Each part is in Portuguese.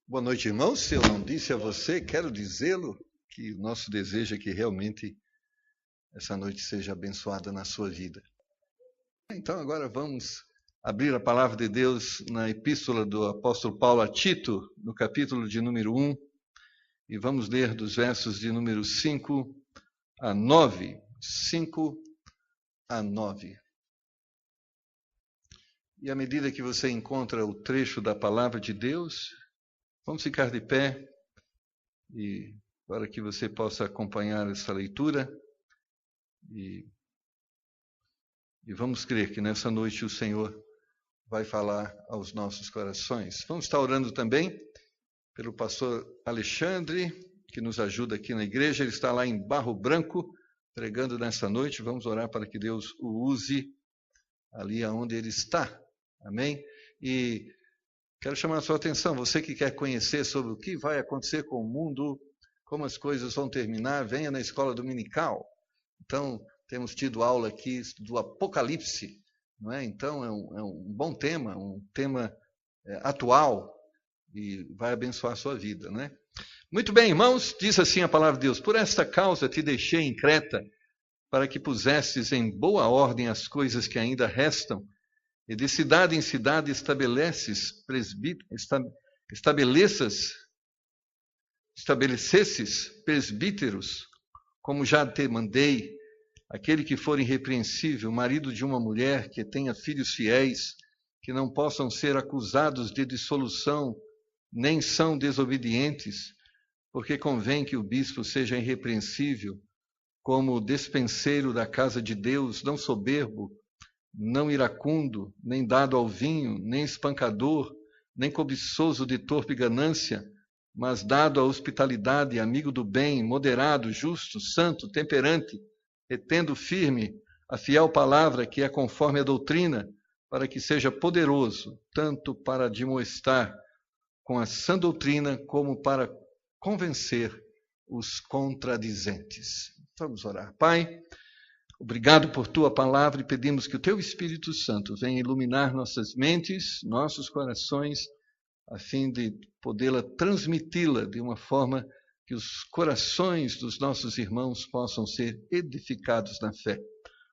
Boa noite, irmãos. Se eu não disse a você, quero dizê-lo, que o nosso desejo é que realmente essa noite seja abençoada na sua vida. Então, agora vamos abrir a palavra de Deus na epístola do apóstolo Paulo a Tito, no capítulo de número 1, e vamos ler dos versos de número 5 a 9. 5 a 9. E à medida que você encontra o trecho da palavra de Deus, vamos ficar de pé e para que você possa acompanhar essa leitura e vamos crer que nessa noite o Senhor vai falar aos nossos corações. Vamos estar orando também pelo pastor Alexandre, que nos ajuda aqui na igreja. Ele está lá em Barro Branco, pregando nessa noite. Vamos orar para que Deus o use ali aonde ele está. Amém? E quero chamar a sua atenção, você que quer conhecer sobre o que vai acontecer com o mundo, como as coisas vão terminar, venha na escola dominical. Então, temos tido aula aqui do Apocalipse, não é? Então, é um bom tema, um tema atual e vai abençoar a sua vida, não é? Muito bem, irmãos, diz assim a palavra de Deus: por esta causa te deixei em Creta, para que pusesses em boa ordem as coisas que ainda restam, e de cidade em cidade estabelecesses presbíteros, como já te mandei, aquele que for irrepreensível, marido de uma mulher, que tenha filhos fiéis, que não possam ser acusados de dissolução, nem são desobedientes, porque convém que o bispo seja irrepreensível, como despenseiro da casa de Deus, não soberbo, não iracundo, nem dado ao vinho, nem espancador, nem cobiçoso de torpe ganância, mas dado à hospitalidade, amigo do bem, moderado, justo, santo, temperante, retendo firme a fiel palavra que é conforme a doutrina, para que seja poderoso, tanto para admoestar com a sã doutrina, como para convencer os contradizentes. Vamos orar. Pai, obrigado por tua palavra e pedimos que o teu Espírito Santo venha iluminar nossas mentes, nossos corações, a fim de podê-la transmiti-la de uma forma que os corações dos nossos irmãos possam ser edificados na fé.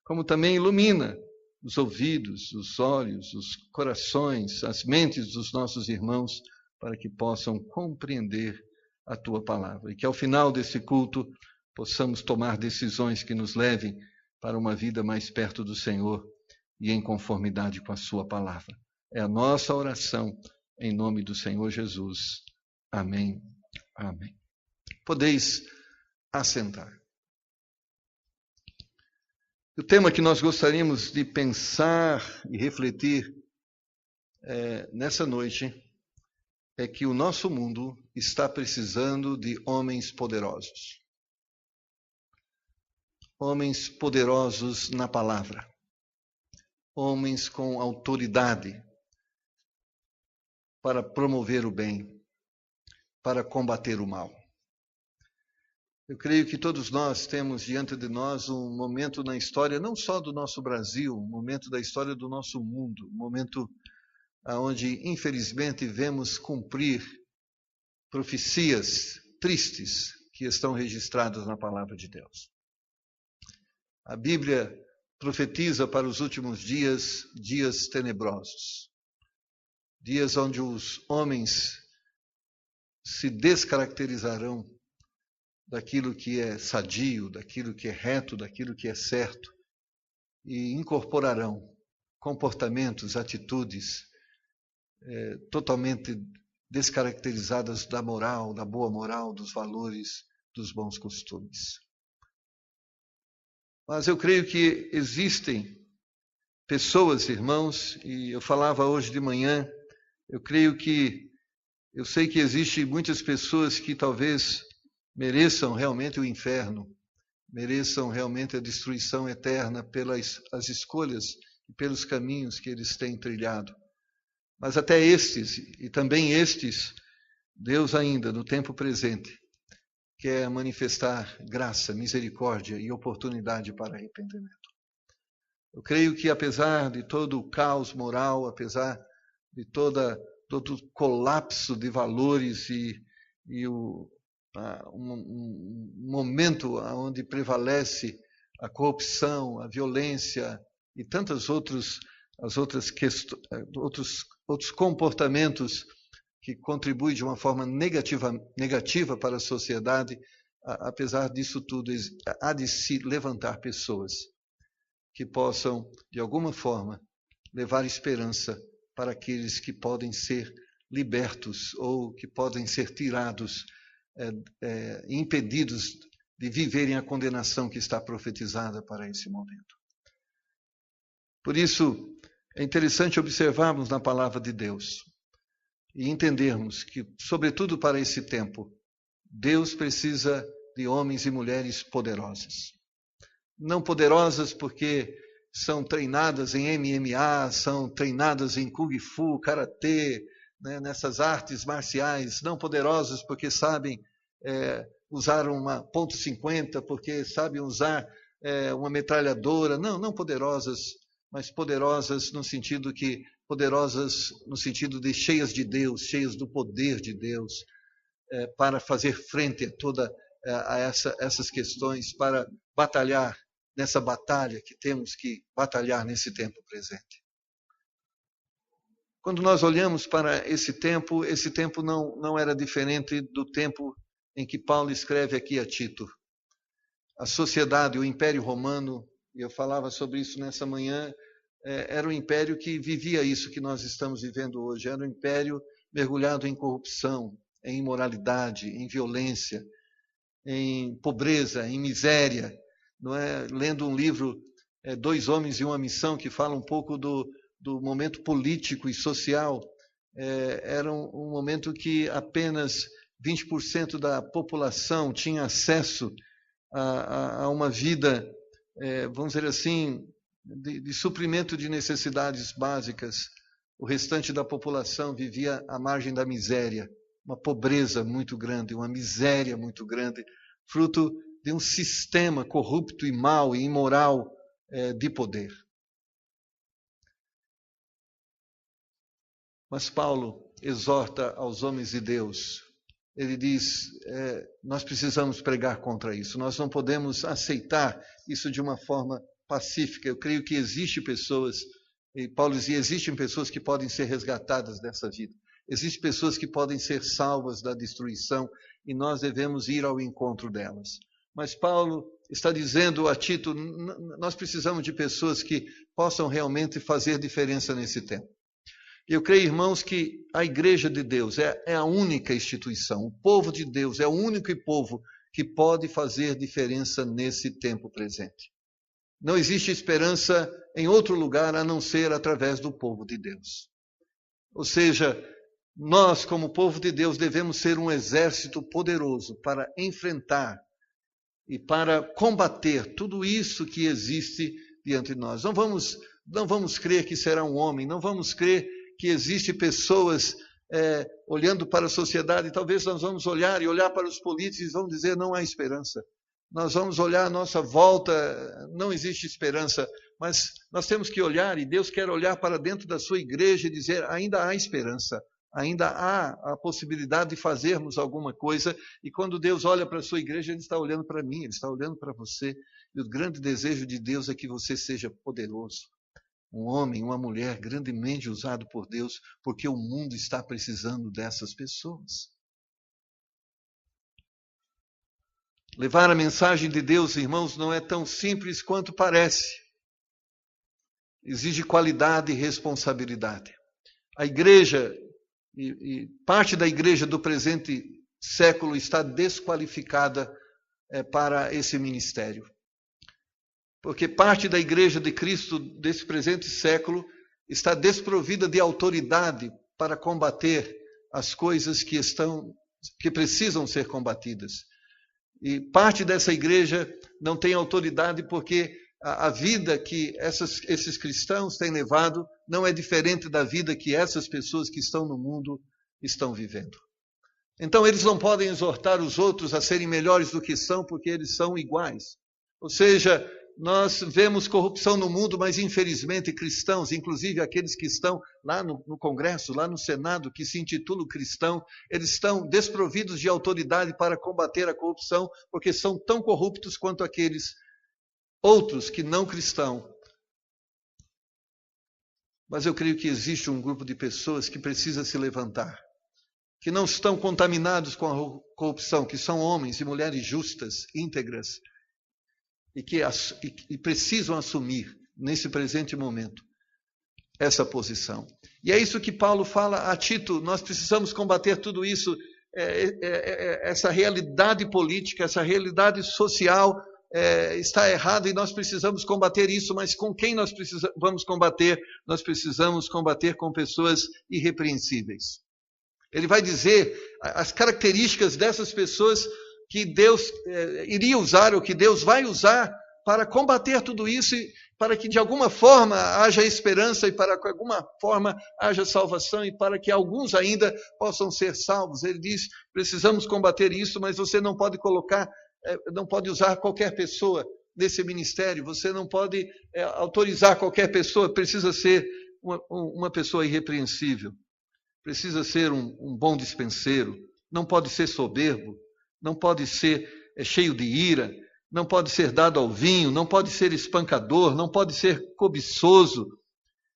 Como também ilumina os ouvidos, os olhos, os corações, as mentes dos nossos irmãos, para que possam compreender a tua palavra. E que ao final desse culto possamos tomar decisões que nos levem para uma vida mais perto do Senhor e em conformidade com a sua palavra. É a nossa oração em nome do Senhor Jesus. Amém. Amém. Podeis assentar. O tema que nós gostaríamos de pensar e refletir nessa noite é que o nosso mundo está precisando de homens poderosos. Homens poderosos na palavra. Homens com autoridade para promover o bem, para combater o mal. Eu creio que todos nós temos diante de nós um momento na história, não só do nosso Brasil, um momento da história do nosso mundo, um momento onde, infelizmente, vemos cumprir profecias tristes que estão registradas na palavra de Deus. A Bíblia profetiza para os últimos dias, dias tenebrosos. Dias onde os homens se descaracterizarão daquilo que é sadio, daquilo que é reto, daquilo que é certo, e incorporarão comportamentos, atitudes totalmente descaracterizadas da moral, da boa moral, dos valores, dos bons costumes. Mas eu creio que existem pessoas, irmãos, e eu falava hoje de manhã, eu sei que existem muitas pessoas que talvez mereçam realmente o inferno, mereçam realmente a destruição eterna pelas as escolhas e pelos caminhos que eles têm trilhado. Mas até estes, e também estes, Deus ainda, no tempo presente, quer manifestar graça, misericórdia e oportunidade para arrependimento. Eu creio que apesar de todo o caos moral, apesar de toda todo colapso de valores e um momento onde prevalece a corrupção, a violência e tantas outros comportamentos que contribuem de uma forma negativa para a sociedade. Apesar disso tudo, há de se levantar pessoas que possam, de alguma forma, levar esperança para aqueles que podem ser libertos ou que podem ser tirados, impedidos de viverem a condenação que está profetizada para esse momento. Por isso, é interessante observarmos na palavra de Deus e entendermos que, sobretudo para esse tempo, Deus precisa de homens e mulheres poderosas. Não poderosas porque são treinadas em MMA, são treinadas em Kung Fu, Karatê, né, nessas artes marciais. Não poderosas porque sabem usar uma .50, porque sabem usar uma metralhadora. Não poderosas, mas poderosas no sentido de cheias de Deus, cheias do poder de Deus, para fazer frente a toda essas questões, para batalhar nessa batalha que temos que batalhar nesse tempo presente. Quando nós olhamos para esse tempo não era diferente do tempo em que Paulo escreve aqui a Tito. A sociedade, o Império Romano, e eu falava sobre isso nessa manhã, era um império que vivia isso que nós estamos vivendo hoje. Era um império mergulhado em corrupção, em imoralidade, em violência, em pobreza, em miséria. Não é? Lendo um livro, Dois Homens e uma Missão, que fala um pouco do momento político e social, era um momento que apenas 20% da população tinha acesso a uma vida, vamos dizer assim, de suprimento de necessidades básicas. O restante da população vivia à margem da miséria, uma pobreza muito grande, uma miséria muito grande, fruto de um sistema corrupto e mau e imoral de poder. Mas Paulo exorta aos homens de Deus. Ele diz, nós precisamos pregar contra isso. Nós não podemos aceitar isso de uma forma pacífica. Eu creio que existem pessoas, e Paulo dizia, existem pessoas que podem ser resgatadas dessa vida. Existem pessoas que podem ser salvas da destruição e nós devemos ir ao encontro delas. Mas Paulo está dizendo a Tito, nós precisamos de pessoas que possam realmente fazer diferença nesse tempo. Eu creio, irmãos, que a Igreja de Deus é a única instituição, o povo de Deus é o único povo que pode fazer diferença nesse tempo presente. Não existe esperança em outro lugar a não ser através do povo de Deus. Ou seja, nós, como povo de Deus, devemos ser um exército poderoso para enfrentar e para combater tudo isso que existe diante de nós. Não vamos crer que será um homem, não vamos crer que existem pessoas olhando para a sociedade. Talvez nós vamos olhar para os políticos e vamos dizer, não há esperança. Nós vamos olhar à nossa volta, não existe esperança, mas nós temos que olhar, e Deus quer olhar para dentro da sua igreja e dizer, ainda há esperança, ainda há a possibilidade de fazermos alguma coisa, e quando Deus olha para a sua igreja, Ele está olhando para mim, Ele está olhando para você, e o grande desejo de Deus é que você seja poderoso, um homem, uma mulher grandemente usado por Deus, porque o mundo está precisando dessas pessoas. Levar a mensagem de Deus, irmãos, não é tão simples quanto parece. Exige qualidade e responsabilidade. A igreja, e parte da igreja do presente século está desqualificada para esse ministério. Porque parte da igreja de Cristo desse presente século está desprovida de autoridade para combater as coisas que precisam ser combatidas. E parte dessa igreja não tem autoridade porque a vida que esses cristãos têm levado não é diferente da vida que essas pessoas que estão no mundo estão vivendo. Então eles não podem exortar os outros a serem melhores do que são porque eles são iguais. Ou seja, nós vemos corrupção no mundo, mas infelizmente cristãos, inclusive aqueles que estão lá no Congresso, lá no Senado, que se intitulam cristão, eles estão desprovidos de autoridade para combater a corrupção, porque são tão corruptos quanto aqueles outros que não cristão. Mas eu creio que existe um grupo de pessoas que precisa se levantar, que não estão contaminados com a corrupção, que são homens e mulheres justas, íntegras, e precisam assumir, nesse presente momento, essa posição. E é isso que Paulo fala a Tito, nós precisamos combater tudo isso, essa realidade política, essa realidade social está errada e nós precisamos combater isso, mas com quem nós vamos combater? Nós precisamos combater com pessoas irrepreensíveis. Ele vai dizer as características dessas pessoas que Deus iria usar, ou que Deus vai usar para combater tudo isso, e para que de alguma forma haja esperança, e para que de alguma forma haja salvação, e para que alguns ainda possam ser salvos. Ele diz, precisamos combater isso, mas você não pode não pode usar qualquer pessoa nesse ministério, você não pode autorizar qualquer pessoa, precisa ser uma pessoa irrepreensível, precisa ser um bom dispenseiro, não pode ser soberbo, não pode ser cheio de ira, não pode ser dado ao vinho, não pode ser espancador, não pode ser cobiçoso.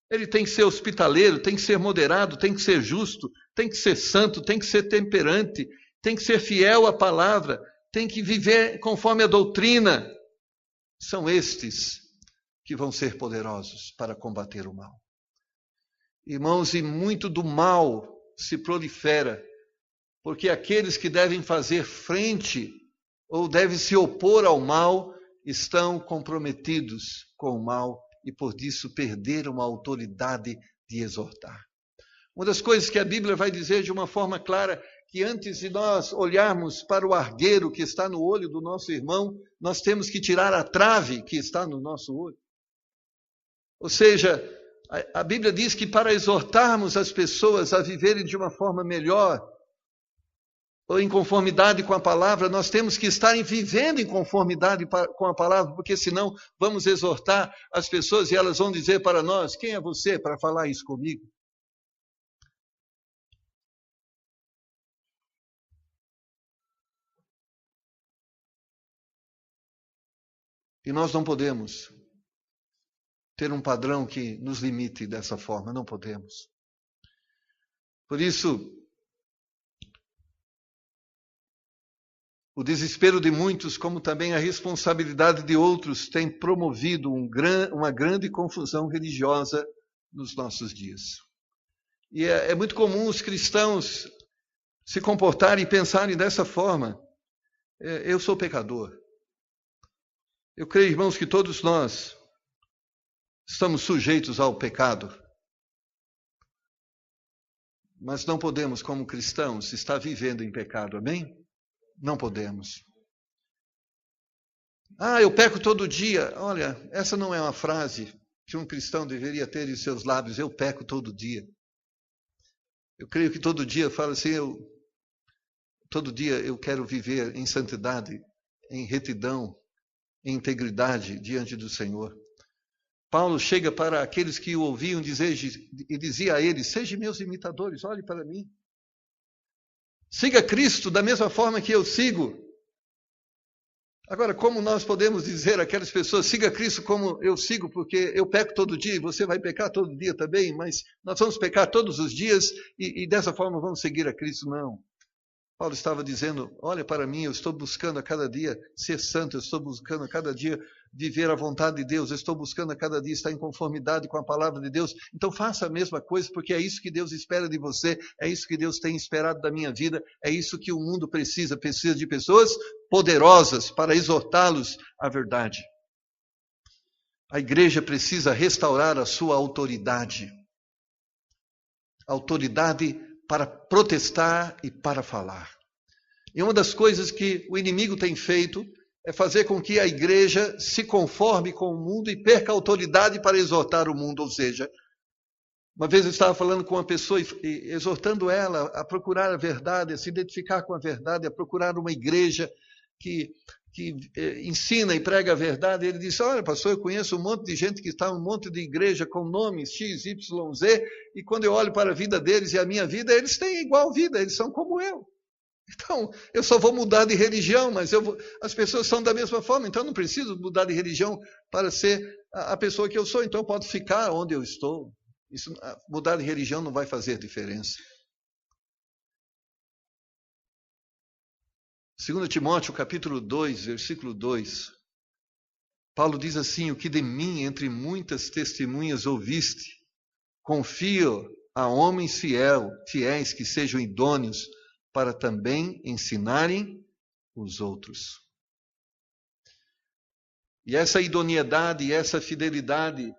Ele tem que ser hospitaleiro, tem que ser moderado, tem que ser justo, tem que ser santo, tem que ser temperante, tem que ser fiel à palavra, tem que viver conforme a doutrina. São estes que vão ser poderosos para combater o mal. Irmãos, e muito do mal se prolifera, porque aqueles que devem fazer frente ou devem se opor ao mal estão comprometidos com o mal e por isso perderam a autoridade de exortar. Uma das coisas que a Bíblia vai dizer de uma forma clara, que antes de nós olharmos para o argueiro que está no olho do nosso irmão, nós temos que tirar a trave que está no nosso olho. Ou seja, a Bíblia diz que para exortarmos as pessoas a viverem de uma forma melhor, ou em conformidade com a palavra, nós temos que estar vivendo em conformidade com a palavra, porque senão vamos exortar as pessoas e elas vão dizer para nós, quem é você para falar isso comigo? E nós não podemos ter um padrão que nos limite dessa forma, não podemos. Por isso, o desespero de muitos, como também a responsabilidade de outros, tem promovido uma grande confusão religiosa nos nossos dias. E é muito comum os cristãos se comportarem e pensarem dessa forma. Eu sou pecador. Eu creio, irmãos, que todos nós estamos sujeitos ao pecado. Mas não podemos, como cristãos, estar vivendo em pecado, amém? Não podemos. Eu peco todo dia. Olha, essa não é uma frase que um cristão deveria ter em seus lábios. Eu peco todo dia. Eu creio que todo dia fala assim, todo dia eu quero viver em santidade, em retidão, em integridade diante do Senhor. Paulo chega para aqueles que o ouviam dizer, e dizia a eles, sejam meus imitadores, olhe para mim. Siga Cristo da mesma forma que eu sigo. Agora, como nós podemos dizer àquelas pessoas, siga Cristo como eu sigo, porque eu peco todo dia e você vai pecar todo dia também, mas nós vamos pecar todos os dias e dessa forma vamos seguir a Cristo? Não. Paulo estava dizendo, olha para mim, eu estou buscando a cada dia ser santo, eu estou buscando a cada dia viver a vontade de Deus, eu estou buscando a cada dia estar em conformidade com a palavra de Deus. Então faça a mesma coisa, porque é isso que Deus espera de você, é isso que Deus tem esperado da minha vida, é isso que o mundo precisa de pessoas poderosas para exortá-los à verdade. A igreja precisa restaurar a sua autoridade. Autoridade para protestar e para falar. E uma das coisas que o inimigo tem feito é fazer com que a igreja se conforme com o mundo e perca a autoridade para exortar o mundo. Ou seja, uma vez eu estava falando com uma pessoa e exortando ela a procurar a verdade, a se identificar com a verdade, a procurar uma igreja que ensina e prega a verdade, ele disse, olha, pastor, eu conheço um monte de gente que está em um monte de igreja com nomes X, Y, Z, e quando eu olho para a vida deles e a minha vida, eles têm igual vida, eles são como eu. Então, eu só vou mudar de religião, mas as pessoas são da mesma forma, então eu não preciso mudar de religião para ser a pessoa que eu sou, então eu posso ficar onde eu estou. Mudar de religião não vai fazer diferença. 2 Timóteo, capítulo 2, versículo 2, Paulo diz assim, o que de mim, entre muitas testemunhas ouviste, confio a homens fiéis que sejam idôneos para também ensinarem os outros. E essa idoneidade e essa fidelidade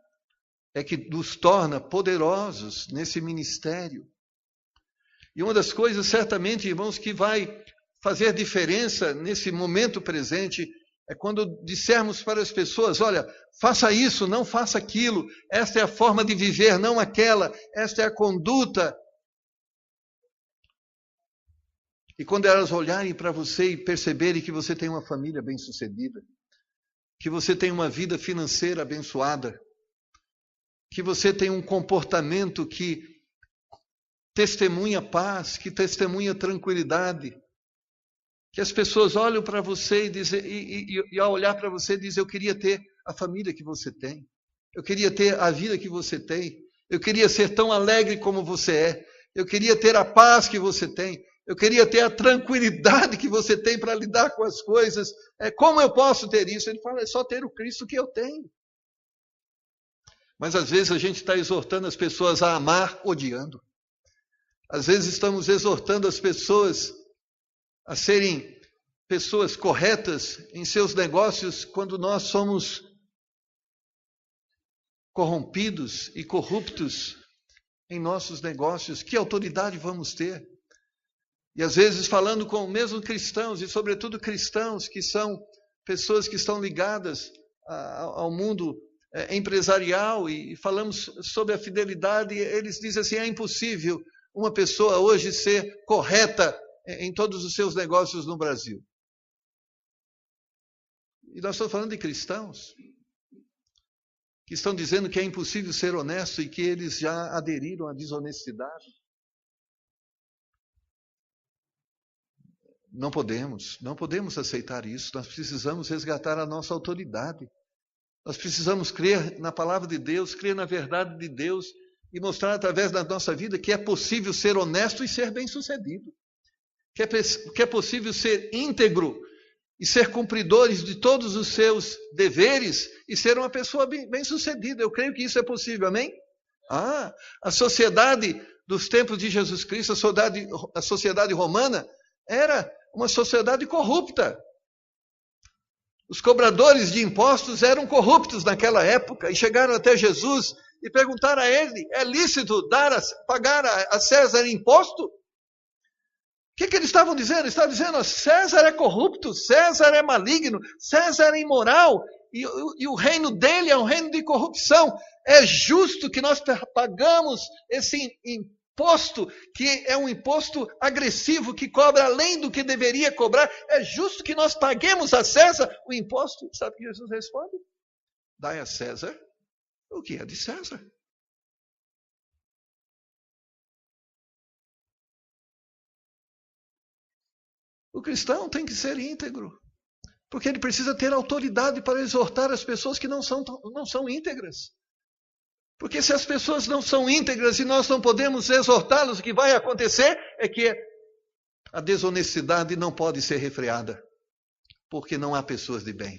é que nos torna poderosos nesse ministério. E uma das coisas, certamente, irmãos, que vai fazer diferença nesse momento presente é quando dissermos para as pessoas, olha, faça isso, não faça aquilo, esta é a forma de viver, não aquela, esta é a conduta. E quando elas olharem para você e perceberem que você tem uma família bem-sucedida, que você tem uma vida financeira abençoada, que você tem um comportamento que testemunha paz, que testemunha tranquilidade, que as pessoas olham para você e ao olhar para você dizem, eu queria ter a família que você tem, eu queria ter a vida que você tem, eu queria ser tão alegre como você é, eu queria ter a paz que você tem, eu queria ter a tranquilidade que você tem para lidar com as coisas. Como eu posso ter isso? Ele fala, é só ter o Cristo que eu tenho. Mas às vezes a gente está exortando as pessoas a amar odiando. Às vezes estamos exortando as pessoas a serem pessoas corretas em seus negócios quando nós somos corrompidos e corruptos em nossos negócios. Que autoridade vamos ter? E às vezes falando com mesmo cristãos, e sobretudo cristãos que são pessoas que estão ligadas ao mundo empresarial, e falamos sobre a fidelidade, e eles dizem assim, é impossível uma pessoa hoje ser correta em todos os seus negócios no Brasil. E nós estamos falando de cristãos que estão dizendo que é impossível ser honesto e que eles já aderiram à desonestidade. Não podemos aceitar isso. Nós precisamos resgatar a nossa autoridade. Nós precisamos crer na palavra de Deus, crer na verdade de Deus e mostrar através da nossa vida que é possível ser honesto e ser bem-sucedido. Que é possível ser íntegro e ser cumpridores de todos os seus deveres e ser uma pessoa bem-sucedida. Eu creio que isso é possível, amém? A sociedade dos tempos de Jesus Cristo, a sociedade romana, era uma sociedade corrupta. Os cobradores de impostos eram corruptos naquela época e chegaram até Jesus e perguntaram a ele, é lícito pagar a César imposto? O que eles estavam dizendo? Eles estavam dizendo, César é corrupto, César é maligno, César é imoral, e o reino dele é um reino de corrupção. É justo que nós pagamos esse imposto, que é um imposto agressivo, que cobra além do que deveria cobrar. É justo que nós paguemos a César o imposto. Sabe o que Jesus responde? Dai a César o que é de César. O cristão tem que ser íntegro, porque ele precisa ter autoridade para exortar as pessoas que não são íntegras. Porque se as pessoas não são íntegras e nós não podemos exortá-las, o que vai acontecer é que a desonestidade não pode ser refreada, porque não há pessoas de bem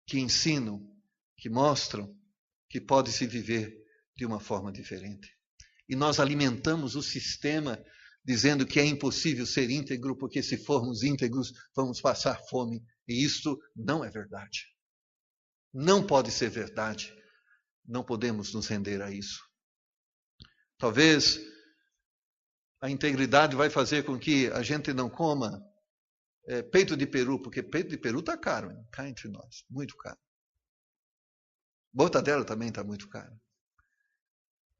que ensinam, que mostram que pode se viver de uma forma diferente. E nós alimentamos o sistema dizendo que é impossível ser íntegro, porque se formos íntegros, vamos passar fome. E isto não é verdade. Não pode ser verdade. Não podemos nos render a isso. Talvez a integridade vai fazer com que a gente não coma peito de peru, porque peito de peru está caro, hein? Cá entre nós, muito caro. Mortadela também está muito caro.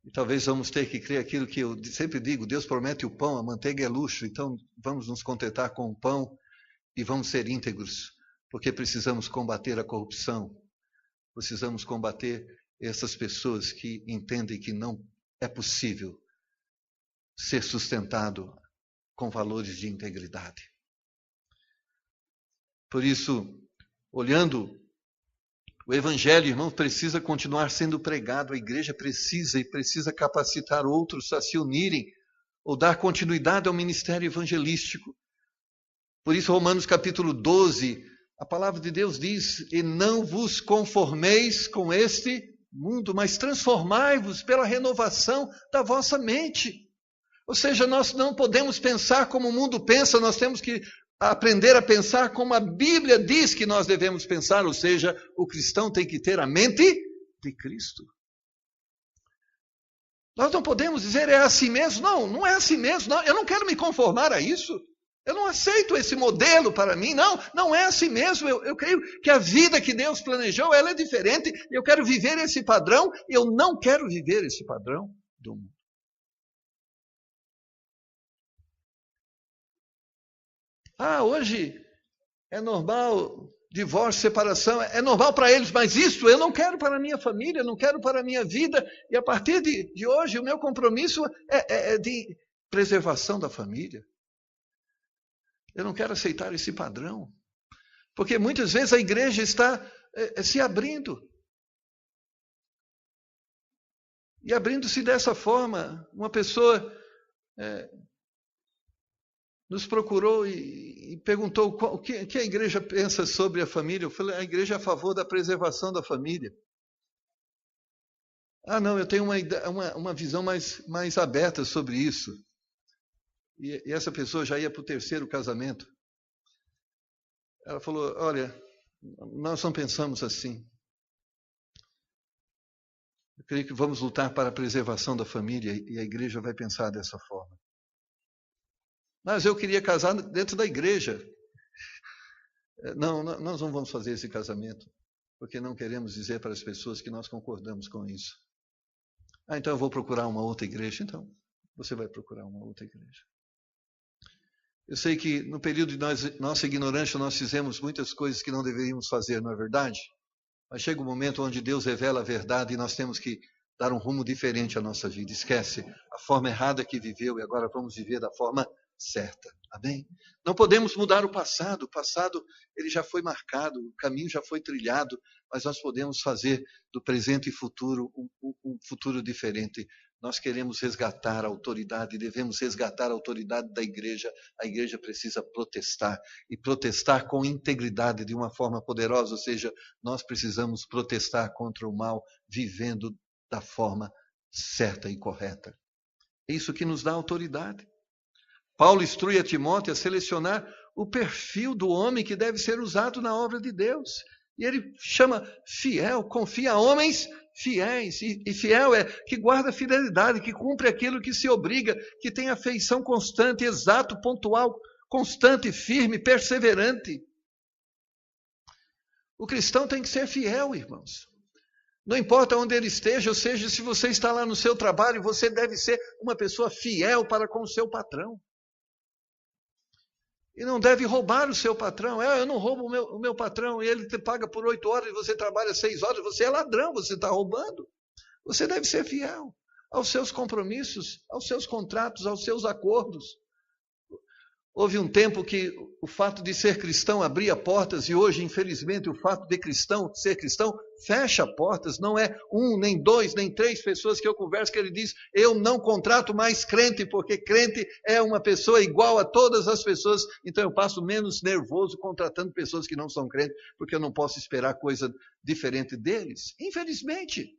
E talvez vamos ter que crer aquilo que eu sempre digo, Deus promete o pão, a manteiga é luxo, então vamos nos contentar com o pão e vamos ser íntegros, porque precisamos combater a corrupção, precisamos combater essas pessoas que entendem que não é possível ser sustentado com valores de integridade. Por isso, olhando o Evangelho, irmão, precisa continuar sendo pregado, a igreja precisa capacitar outros a se unirem ou dar continuidade ao ministério evangelístico. Por isso, Romanos capítulo 12, a palavra de Deus diz: e não vos conformeis com este mundo, mas transformai-vos pela renovação da vossa mente. Ou seja, nós não podemos pensar como o mundo pensa, nós temos que aprender a pensar como a Bíblia diz que nós devemos pensar, ou seja, o cristão tem que ter a mente de Cristo. Nós não podemos dizer é assim mesmo, não é assim mesmo, não, eu não quero me conformar a isso, eu não aceito esse modelo para mim, não é assim mesmo, eu creio que a vida que Deus planejou, ela é diferente, eu quero viver esse padrão, eu não quero viver esse padrão do mundo. Hoje é normal divórcio, separação, é normal para eles, mas isso eu não quero para a minha família, eu não quero para a minha vida. E a partir de hoje, o meu compromisso é de preservação da família. Eu não quero aceitar esse padrão. Porque muitas vezes a igreja está se abrindo. E abrindo-se dessa forma, uma pessoa nos procurou e perguntou o que a igreja pensa sobre a família. Eu falei, a igreja é a favor da preservação da família. Não, eu tenho uma visão mais aberta sobre isso. E essa pessoa já ia para o 3º casamento. Ela falou, olha, nós não pensamos assim. Eu creio que vamos lutar para a preservação da família e a igreja vai pensar dessa forma. Mas eu queria casar dentro da igreja. Não, nós não vamos fazer esse casamento, porque não queremos dizer para as pessoas que nós concordamos com isso. Então eu vou procurar uma outra igreja. Então, você vai procurar uma outra igreja. Eu sei que no período de nossa ignorância nós fizemos muitas coisas que não deveríamos fazer, não é verdade? Mas chega um momento onde Deus revela a verdade e nós temos que dar um rumo diferente à nossa vida. Esquece a forma errada que viveu e agora vamos viver da forma certa. Amém? Não podemos mudar o passado ele já foi marcado, o caminho já foi trilhado, mas nós podemos fazer do presente e futuro um futuro diferente. Nós queremos resgatar a autoridade, devemos resgatar a autoridade da igreja. A igreja precisa protestar, e protestar com integridade de uma forma poderosa, ou seja, nós precisamos protestar contra o mal, vivendo da forma certa e correta. É isso que nos dá autoridade. Paulo instrui a Timóteo a selecionar o perfil do homem que deve ser usado na obra de Deus. E ele chama fiel, confia a homens fiéis. E fiel é que guarda fidelidade, que cumpre aquilo que se obriga, que tem afeição constante, exato, pontual, constante, firme, perseverante. O cristão tem que ser fiel, irmãos. Não importa onde ele esteja, ou seja, se você está lá no seu trabalho, você deve ser uma pessoa fiel para com o seu patrão. E não deve roubar o seu patrão. Eu não roubo o meu patrão, e ele te paga por 8 horas e você trabalha 6 horas. Você é ladrão, você está roubando. Você deve ser fiel aos seus compromissos, aos seus contratos, aos seus acordos. Houve um tempo que o fato de ser cristão abria portas, e hoje, infelizmente, o fato de ser cristão fecha portas. Não é 1, nem 2, nem 3 pessoas que eu converso que ele diz, eu não contrato mais crente, porque crente é uma pessoa igual a todas as pessoas, então eu passo menos nervoso contratando pessoas que não são crentes, porque eu não posso esperar coisa diferente deles. Infelizmente.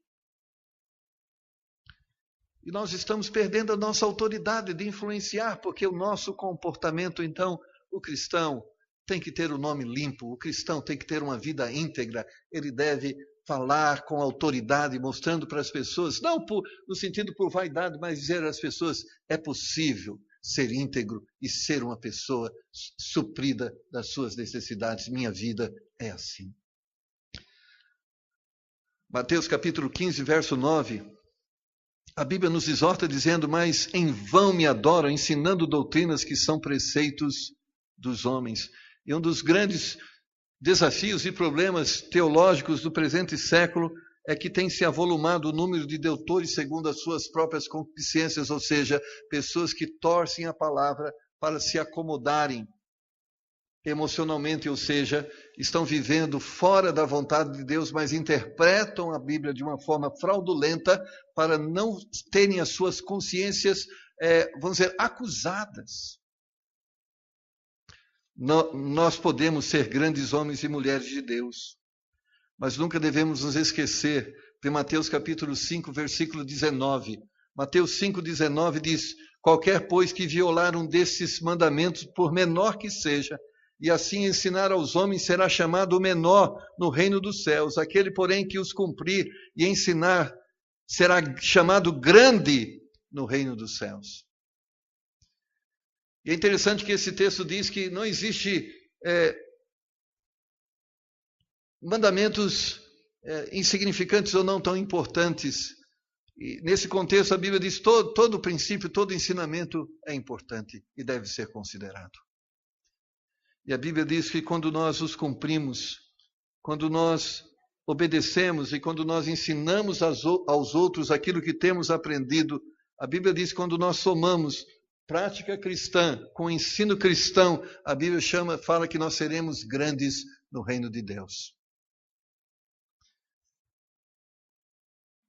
E nós estamos perdendo a nossa autoridade de influenciar, porque o nosso comportamento, então, o cristão tem que ter o nome limpo, o cristão tem que ter uma vida íntegra, ele deve falar com autoridade, mostrando para as pessoas, não no sentido por vaidade, mas dizer às pessoas, é possível ser íntegro e ser uma pessoa suprida das suas necessidades. Minha vida é assim. Mateus capítulo 15, verso 9. A Bíblia nos exorta dizendo, mas em vão me adoram, ensinando doutrinas que são preceitos dos homens. E um dos grandes desafios e problemas teológicos do presente século é que tem se avolumado o número de doutores segundo as suas próprias concupiscências, ou seja, pessoas que torcem a palavra para se acomodarem emocionalmente, ou seja, estão vivendo fora da vontade de Deus, mas interpretam a Bíblia de uma forma fraudulenta para não terem as suas consciências, vamos dizer, acusadas. Nós podemos ser grandes homens e mulheres de Deus, mas nunca devemos nos esquecer de Mateus capítulo 5, versículo 19. Mateus 5, 19 diz: qualquer, pois, que violar um desses mandamentos, por menor que seja, e assim ensinar aos homens, será chamado o menor no reino dos céus. Aquele, porém, que os cumprir e ensinar, será chamado grande no reino dos céus. E é interessante que esse texto diz que não existe mandamentos insignificantes ou não tão importantes. E nesse contexto, a Bíblia diz que todo princípio, todo ensinamento é importante e deve ser considerado. E a Bíblia diz que quando nós os cumprimos, quando nós obedecemos e quando nós ensinamos aos outros aquilo que temos aprendido, a Bíblia diz que quando nós somamos prática cristã com ensino cristão, a Bíblia fala que nós seremos grandes no reino de Deus.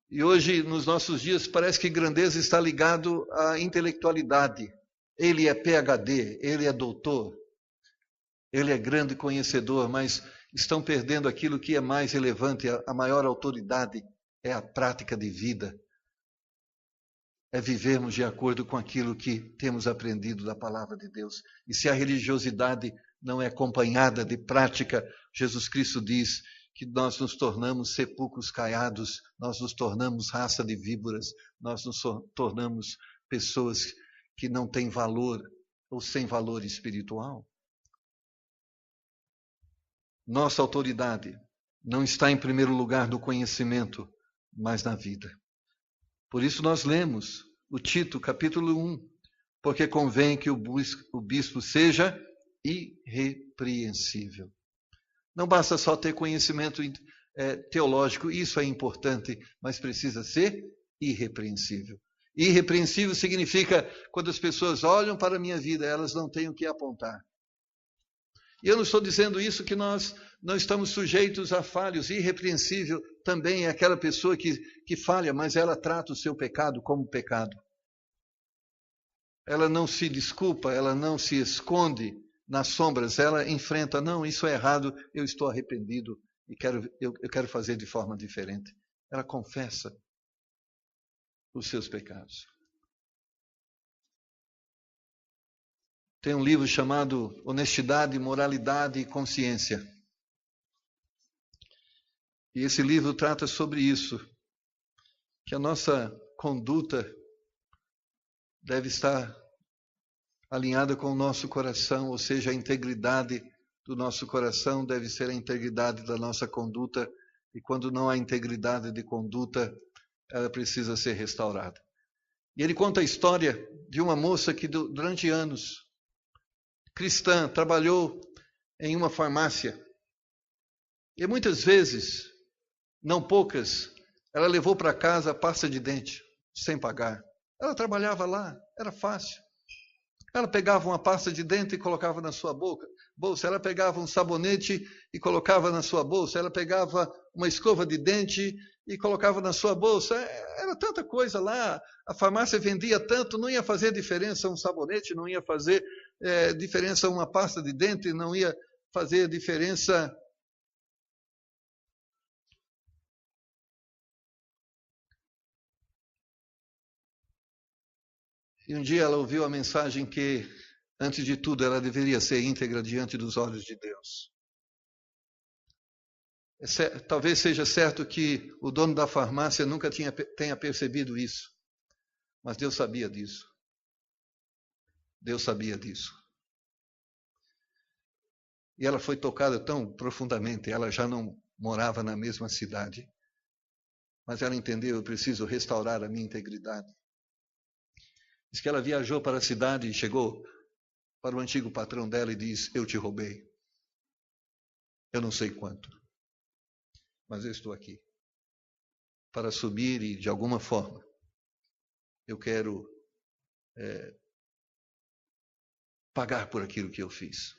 E hoje, nos nossos dias, parece que grandeza está ligado à intelectualidade. Ele é PhD, ele é doutor, ele é grande conhecedor, mas estão perdendo aquilo que é mais relevante, a maior autoridade é a prática de vida. É vivermos de acordo com aquilo que temos aprendido da palavra de Deus. E se a religiosidade não é acompanhada de prática, Jesus Cristo diz que nós nos tornamos sepulcros caiados, nós nos tornamos raça de víboras, nós nos tornamos pessoas que não têm valor ou sem valor espiritual. Nossa autoridade não está em primeiro lugar no conhecimento, mas na vida. Por isso nós lemos o Tito, capítulo 1, porque convém que o bispo seja irrepreensível. Não basta só ter conhecimento teológico, isso é importante, mas precisa ser irrepreensível. Irrepreensível significa quando as pessoas olham para a minha vida, elas não têm o que apontar. E eu não estou dizendo isso que nós não estamos sujeitos a falhos. Irrepreensível também é aquela pessoa que falha, mas ela trata o seu pecado como pecado. Ela não se desculpa, ela não se esconde nas sombras, ela enfrenta, não, isso é errado, eu estou arrependido e eu quero fazer de forma diferente. Ela confessa os seus pecados. Tem um livro chamado Honestidade, Moralidade e Consciência. E esse livro trata sobre isso, que a nossa conduta deve estar alinhada com o nosso coração, ou seja, a integridade do nosso coração deve ser a integridade da nossa conduta, e quando não há integridade de conduta, ela precisa ser restaurada. E ele conta a história de uma moça que durante anos, cristã, trabalhou em uma farmácia. E muitas vezes, não poucas, ela levou para casa a pasta de dente, sem pagar. Ela trabalhava lá, era fácil. Ela pegava uma pasta de dente e colocava na sua bolsa. Ela pegava um sabonete e colocava na sua bolsa. Ela pegava uma escova de dente e colocava na sua bolsa. Era tanta coisa lá. A farmácia vendia tanto, não ia fazer diferença um sabonete, não ia fazer diferença uma pasta de dente, não ia fazer diferença. E um dia ela ouviu a mensagem que, antes de tudo, ela deveria ser íntegra diante dos olhos de Deus. Talvez seja certo que o dono da farmácia nunca tenha percebido isso, mas Deus sabia disso. Deus sabia disso. E ela foi tocada tão profundamente, ela já não morava na mesma cidade, mas ela entendeu, eu preciso restaurar a minha integridade. Diz que ela viajou para a cidade e chegou para o antigo patrão dela e diz, eu te roubei. Eu não sei quanto, mas eu estou aqui para assumir e, de alguma forma, eu quero pagar por aquilo que eu fiz.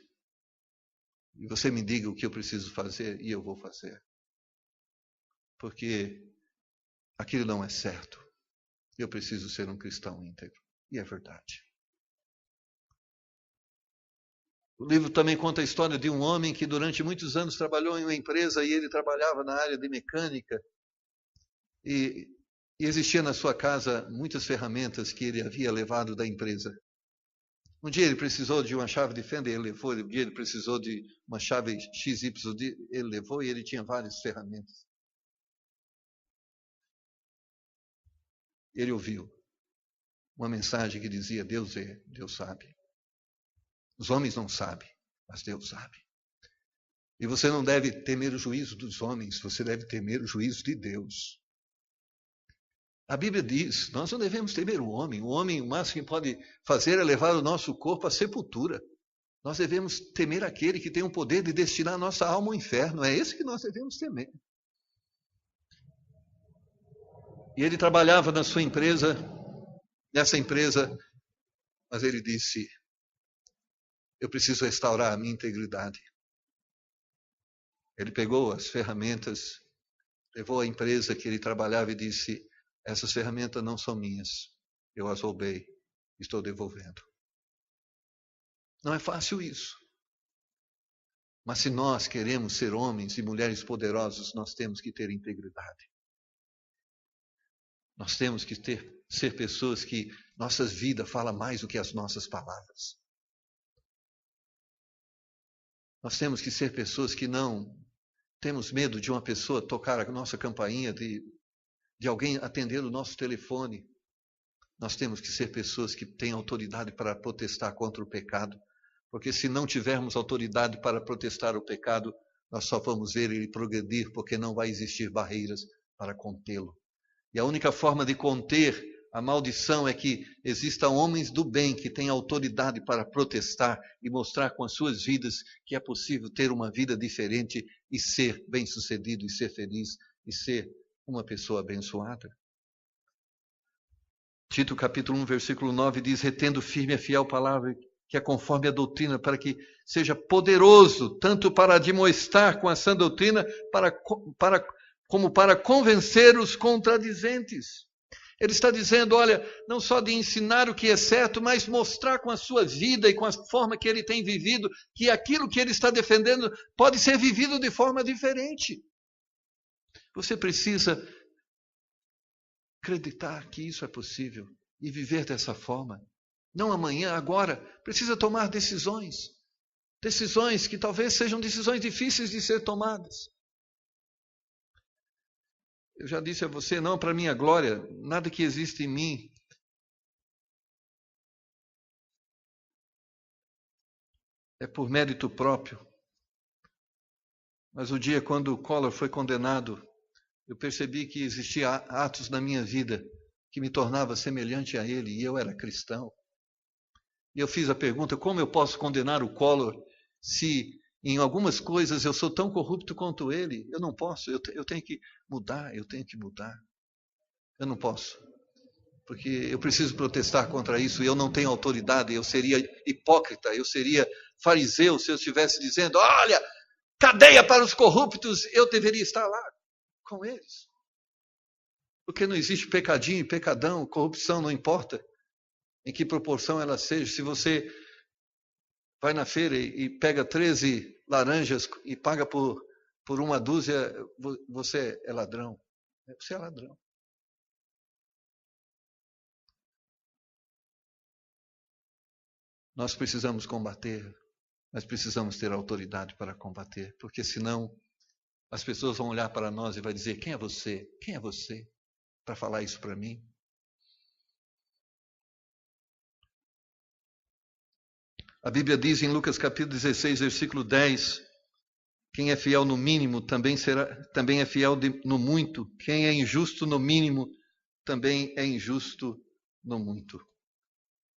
E você me diga o que eu preciso fazer e eu vou fazer. Porque aquilo não é certo. Eu preciso ser um cristão íntegro. E é verdade. O livro também conta a história de um homem que durante muitos anos trabalhou em uma empresa e ele trabalhava na área de mecânica. E existia na sua casa muitas ferramentas que ele havia levado da empresa. Um dia ele precisou de uma chave de fenda, ele levou. Um dia ele precisou de uma chave XY, ele levou, e ele tinha várias ferramentas. Ele ouviu uma mensagem que dizia: Deus sabe. Os homens não sabem, mas Deus sabe. E você não deve temer o juízo dos homens, você deve temer o juízo de Deus. A Bíblia diz, nós não devemos temer o homem. O homem, o máximo que pode fazer é levar o nosso corpo à sepultura. Nós devemos temer aquele que tem o poder de destinar a nossa alma ao inferno. É esse que nós devemos temer. E ele trabalhava na sua empresa, nessa empresa, mas ele disse: eu preciso restaurar a minha integridade. Ele pegou as ferramentas, levou à empresa que ele trabalhava e disse: essas ferramentas não são minhas, eu as roubei, estou devolvendo. Não é fácil isso. Mas se nós queremos ser homens e mulheres poderosos, nós temos que ter integridade. Nós temos que ser pessoas que nossas vidas falam mais do que as nossas palavras. Nós temos que ser pessoas que não temos medo de uma pessoa tocar a nossa campainha, de alguém atender o nosso telefone. Nós temos que ser pessoas que têm autoridade para protestar contra o pecado. Porque se não tivermos autoridade para protestar o pecado, nós só vamos ver ele progredir, porque não vai existir barreiras para contê-lo. E a única forma de conter a maldição é que existam homens do bem que têm autoridade para protestar e mostrar com as suas vidas que é possível ter uma vida diferente e ser bem-sucedido, e ser feliz, e ser uma pessoa abençoada. Tito capítulo 1, versículo 9 diz: retendo firme a fiel palavra, que é conforme a doutrina, para que seja poderoso, tanto para admoestar com a sã doutrina, como para convencer os contradizentes. Ele está dizendo, olha, não só de ensinar o que é certo, mas mostrar com a sua vida e com a forma que ele tem vivido, que aquilo que ele está defendendo pode ser vivido de forma diferente. Você precisa acreditar que isso é possível e viver dessa forma. Não amanhã, agora. Precisa tomar decisões. Decisões que talvez sejam decisões difíceis de ser tomadas. Eu já disse a você, não para minha glória, nada que existe em mim é por mérito próprio. Mas o dia quando o Collor foi condenado, eu percebi que existia atos na minha vida que me tornava semelhante a ele, e eu era cristão. E eu fiz a pergunta, como eu posso condenar o Collor se em algumas coisas eu sou tão corrupto quanto ele? Eu não posso, eu tenho que mudar, Eu não posso, porque eu preciso protestar contra isso, e eu não tenho autoridade, eu seria hipócrita, eu seria fariseu se eu estivesse dizendo, olha, cadeia para os corruptos, eu deveria estar lá com eles. Porque não existe pecadinho e pecadão, corrupção, não importa em que proporção ela seja. Se você vai na feira e pega 13 laranjas e paga por uma dúzia, você é ladrão. Você é ladrão. Nós precisamos combater, mas precisamos ter autoridade para combater, porque senão as pessoas vão olhar para nós e vai dizer, quem é você? Quem é você para falar isso para mim? A Bíblia diz em Lucas capítulo 16, versículo 10, quem é fiel no mínimo também é fiel no muito. Quem é injusto no mínimo também é injusto no muito.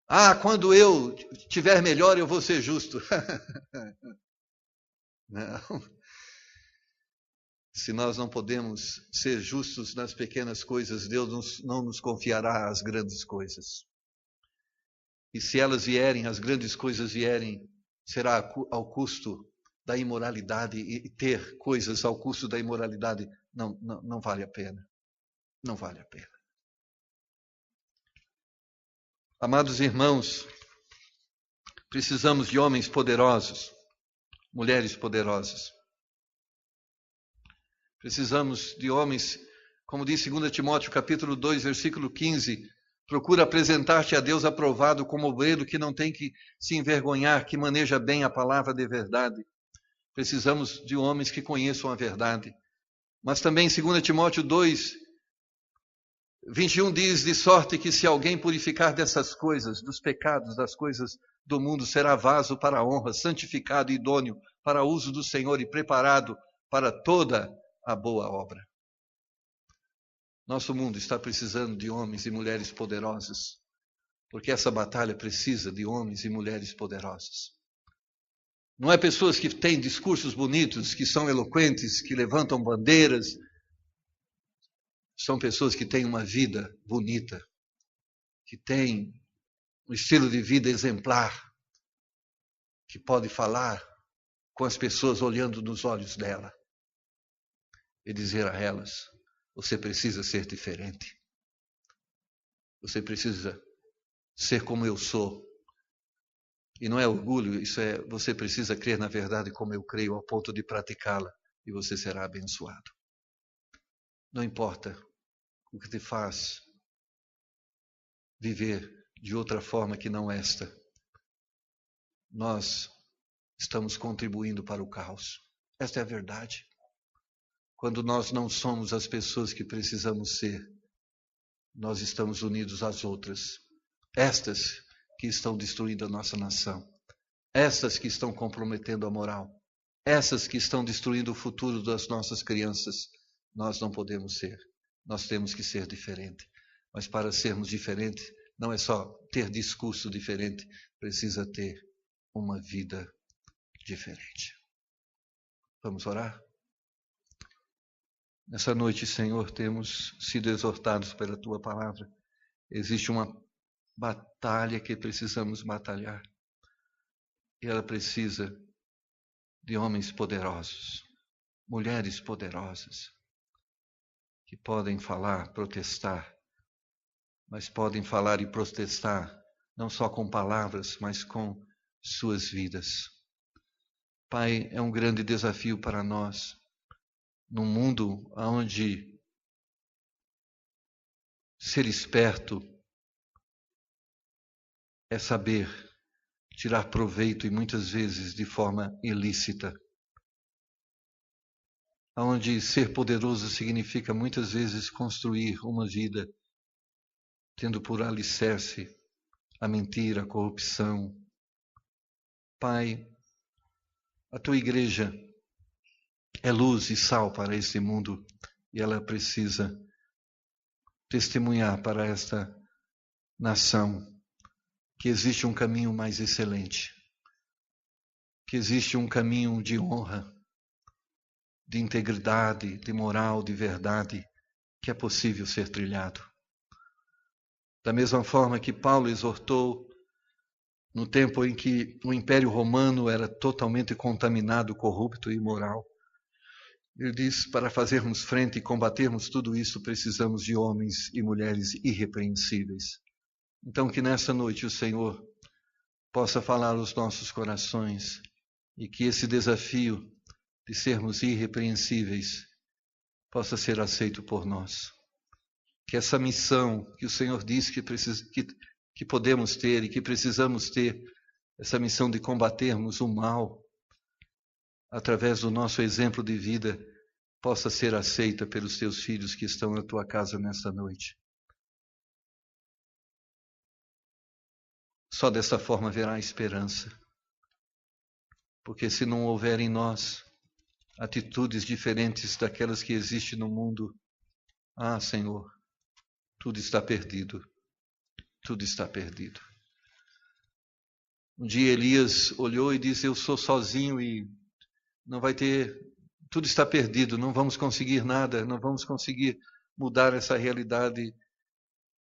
Ah, quando eu tiver melhor eu vou ser justo. Não. Se nós não podemos ser justos nas pequenas coisas, Deus não nos confiará as grandes coisas. E se elas vierem, as grandes coisas vierem, será ao custo da imoralidade, e ter coisas ao custo da imoralidade não vale a pena. Não vale a pena. Amados irmãos, precisamos de homens poderosos, mulheres poderosas. Precisamos de homens, como diz 2 Timóteo capítulo 2, versículo 15, procura apresentar-te a Deus aprovado como obreiro que não tem que se envergonhar, que maneja bem a palavra de verdade. Precisamos de homens que conheçam a verdade. Mas também 2 Timóteo 2, 21 diz, de sorte que se alguém purificar dessas coisas, dos pecados, das coisas do mundo, será vaso para a honra, santificado e idôneo para o uso do Senhor e preparado para toda a boa obra. Nosso mundo está precisando de homens e mulheres poderosos, porque essa batalha precisa de homens e mulheres poderosos. Não é pessoas que têm discursos bonitos, que são eloquentes, que levantam bandeiras. São pessoas que têm uma vida bonita, que têm um estilo de vida exemplar, que pode falar com as pessoas olhando nos olhos dela e dizer a elas: você precisa ser diferente. Você precisa ser como eu sou. E não é orgulho, isso é, você precisa crer na verdade como eu creio, ao ponto de praticá-la, e você será abençoado. Não importa o que te faz viver de outra forma que não esta. Nós estamos contribuindo para o caos. Esta é a verdade. Quando nós não somos as pessoas que precisamos ser, nós estamos unidos às outras. Estas que estão destruindo a nossa nação. Estas que estão comprometendo a moral. Essas que estão destruindo o futuro das nossas crianças. Nós não podemos ser. Nós temos que ser diferente. Mas para sermos diferentes, não é só ter discurso diferente, precisa ter uma vida diferente. Vamos orar? Nessa noite, Senhor, temos sido exortados pela Tua palavra. Existe uma batalha que precisamos batalhar. E ela precisa de homens poderosos, mulheres poderosas, que podem falar, protestar, mas podem falar e protestar não só com palavras, mas com suas vidas. Pai, é um grande desafio para nós, num mundo onde ser esperto é saber tirar proveito, e muitas vezes de forma ilícita. Onde ser poderoso significa muitas vezes construir uma vida tendo por alicerce a mentira, a corrupção. Pai, a Tua igreja é luz e sal para este mundo, e ela precisa testemunhar para esta nação que existe um caminho mais excelente, que existe um caminho de honra, de integridade, de moral, de verdade, que é possível ser trilhado. Da mesma forma que Paulo exortou no tempo em que o Império Romano era totalmente contaminado, corrupto e imoral, ele diz: para fazermos frente e combatermos tudo isso, precisamos de homens e mulheres irrepreensíveis. Então, que nessa noite o Senhor possa falar aos nossos corações e que esse desafio de sermos irrepreensíveis possa ser aceito por nós. Que essa missão que o Senhor diz que podemos ter e que precisamos ter, essa missão de combatermos o mal através do nosso exemplo de vida, possa ser aceita pelos teus filhos que estão na tua casa nesta noite. Só dessa forma haverá esperança. Porque se não houver em nós atitudes diferentes daquelas que existem no mundo, Senhor, tudo está perdido. Tudo está perdido. Um dia Elias olhou e disse: eu sou sozinho e não vai ter tudo está perdido, não vamos conseguir nada, não vamos conseguir mudar essa realidade.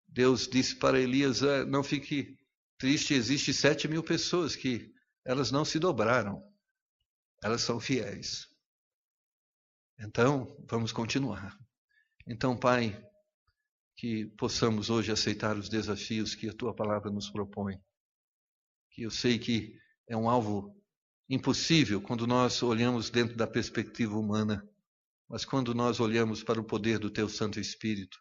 Deus disse para Elias, não fique triste, existe 7.000 pessoas que elas não se dobraram, elas são fiéis. Então, vamos continuar. Então, Pai, que possamos hoje aceitar os desafios que a Tua palavra nos propõe. Que eu sei que é um alvo impossível quando nós olhamos dentro da perspectiva humana, mas quando nós olhamos para o poder do Teu Santo Espírito,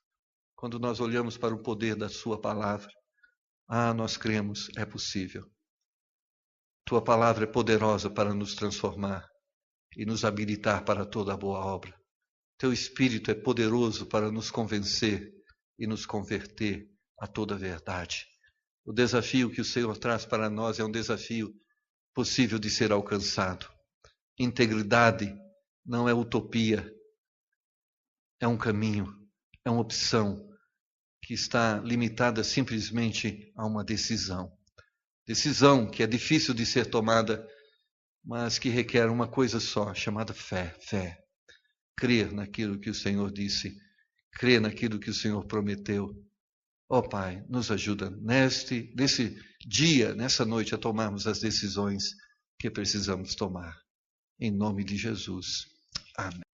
quando nós olhamos para o poder da Sua palavra, nós cremos, é possível. Tua palavra é poderosa para nos transformar e nos habilitar para toda a boa obra. Teu Espírito é poderoso para nos convencer e nos converter a toda a verdade. O desafio que o Senhor traz para nós é um desafio possível de ser alcançado. Integridade não é utopia, é um caminho, é uma opção que está limitada simplesmente a uma decisão. Decisão que é difícil de ser tomada, mas que requer uma coisa só, chamada fé. Fé. Crer naquilo que o Senhor disse, crer naquilo que o Senhor prometeu. Pai, nos ajuda nesse dia, nessa noite, a tomarmos as decisões que precisamos tomar. Em nome de Jesus. Amém.